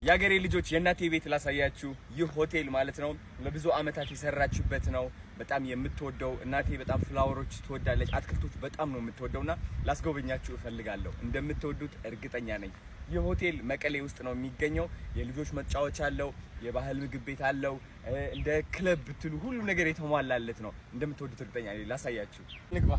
ያገሬ ልጆች የእናቴ ቤት ላሳያችሁ። ይህ ሆቴል ማለት ነው ለብዙ አመታት የሰራችበት ነው። በጣም የምትወደው እናቴ በጣም ፍላወሮች ትወዳለች፣ አትክልቶች በጣም ነው የምትወደውና ላስጎበኛችሁ እፈልጋለሁ። እንደምትወዱት እርግጠኛ ነኝ። ይህ ሆቴል መቀሌ ውስጥ ነው የሚገኘው። የልጆች መጫወቻ አለው፣ የባህል ምግብ ቤት አለው፣ እንደ ክለብ ብትሉ ሁሉም ነገር የተሟላለት ነው። እንደምትወዱት እርግጠኛ ነኝ። ላሳያችሁ ንግባ።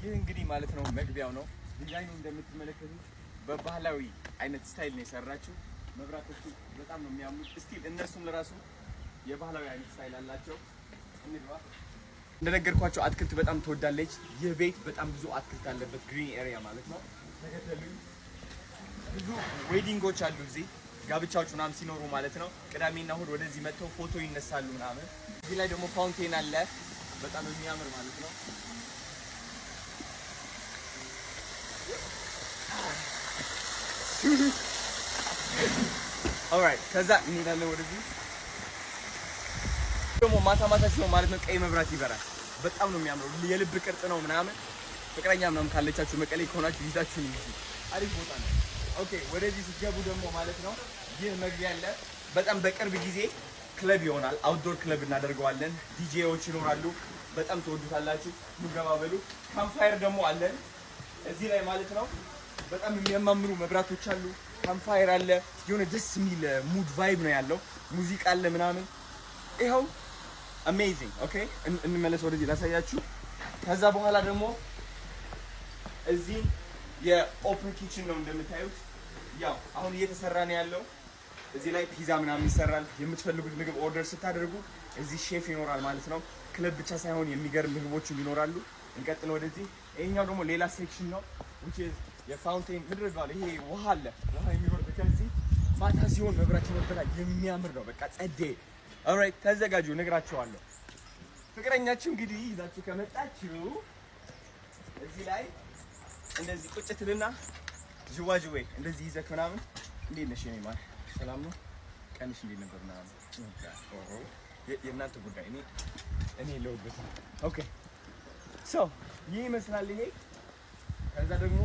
ይህ እንግዲህ ማለት ነው መግቢያው ነው። ዲዛይኑ እንደምትመለከቱት በባህላዊ አይነት ስታይል ነው የሰራችው። መብራቶቹ በጣም ነው የሚያምሩት። ስቲል እነሱም ለራሱ የባህላዊ አይነት ስታይል አላቸው። እንግባ። እንደነገርኳቸው አትክልት በጣም ትወዳለች። ይህ ቤት በጣም ብዙ አትክልት አለበት፣ ግሪን ኤሪያ ማለት ነው። ተከተሉኝ። ብዙ ዌዲንጎች አሉ እዚህ፣ ጋብቻዎች ምናምን ሲኖሩ ማለት ነው። ቅዳሜና እሑድ ወደዚህ መጥተው ፎቶ ይነሳሉ ምናምን። እዚህ ላይ ደግሞ ፋውንቴን አለ፣ በጣም የሚያምር ማለት ነው። ኦልራይት ከዛ እንሄዳለን ወደዚህ። ደግሞ ማታ ማታ ሲሆን ማለት ነው ቀይ መብራት ይበራል። በጣም ነው የሚያምረው። የልብ ቅርጽ ነው ምናምን። ፍቅረኛ ምናምን ካለቻችሁ መቀሌ ከሆናችሁ ይዛችሁ ነው። አሪፍ ቦታ ነው። ኦኬ ወደዚህ ስትገቡ ደግሞ ማለት ነው ይህ መግቢያ አለ። በጣም በቅርብ ጊዜ ክለብ ይሆናል። አውትዶር ክለብ እናደርገዋለን። ዲጄዎች ይኖራሉ። በጣም ትወዱታላችሁ። ገባ በሉ። ካምፕፋየር ደግሞ አለን እዚህ ላይ ማለት ነው። በጣም የሚያማምሩ መብራቶች አሉ። ካምፕፋየር አለ። የሆነ ደስ የሚል ሙድ ቫይብ ነው ያለው። ሙዚቃ አለ ምናምን። ይኸው አሜዚንግ። ኦኬ እንመለስ ወደዚህ ላሳያችሁ። ከዛ በኋላ ደግሞ እዚህ የኦፕን ኪችን ነው እንደምታዩት። ያው አሁን እየተሰራ ነው ያለው። እዚህ ላይ ፒዛ ምናምን ይሰራል። የምትፈልጉት ምግብ ኦርደር ስታደርጉ እዚህ ሼፍ ይኖራል ማለት ነው። ክለብ ብቻ ሳይሆን የሚገርም ምግቦችም ይኖራሉ። እንቀጥል ወደዚህ። ይሄኛው ደግሞ ሌላ ሴክሽን ነው which is የፋውንቴን ምድር ጋር ይሄ ውሃ አለ። ውሃ የሚወርድ ከዚህ ማታ ሲሆን መብራት ይወርዳል። የሚያምር ነው። በቃ ጸዴ። ኦልራይት ተዘጋጁ፣ ነግራችኋለሁ። ፍቅረኛችሁ እንግዲህ ይዛችሁ ከመጣችሁ እዚህ ላይ እንደዚህ ቁጭ ትልና ጅዋጅዌ እንደዚህ ይዘህ ምናምን። እንዴት ነሽ የኔ ማር? ሰላም ነው? ቀንሽ እንዴት ነበር ምናምን? የእናንተ ጉዳይ እኔ የለሁበትም። ኦኬ ሶ ይህ ይመስላል ይሄ። ከዛ ደግሞ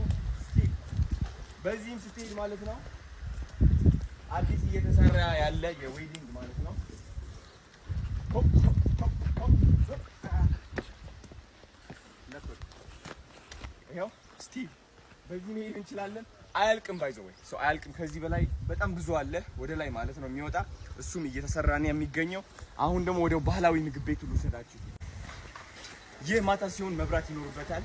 በዚህም ስትሄድ ማለት ነው አዲስ እየተሰራ ያለ የዌዲንግ ማለት ነው። ይኸው ስቲቭ በዚህ መሄድ እንችላለን። አያልቅም ባይዘው ወይ ሰው አያልቅም። ከዚህ በላይ በጣም ብዙ አለ ወደ ላይ ማለት ነው የሚወጣ። እሱም እየተሰራ ነው የሚገኘው። አሁን ደግሞ ወደ ባህላዊ ምግብ ቤት ሁሉ ሰዳችሁ። ይህ ማታ ሲሆን መብራት ይኖርበታል።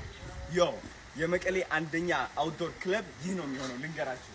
ያው የመቀሌ አንደኛ አውትዶር ክለብ ይህ ነው የሚሆነው። ልንገራችሁ።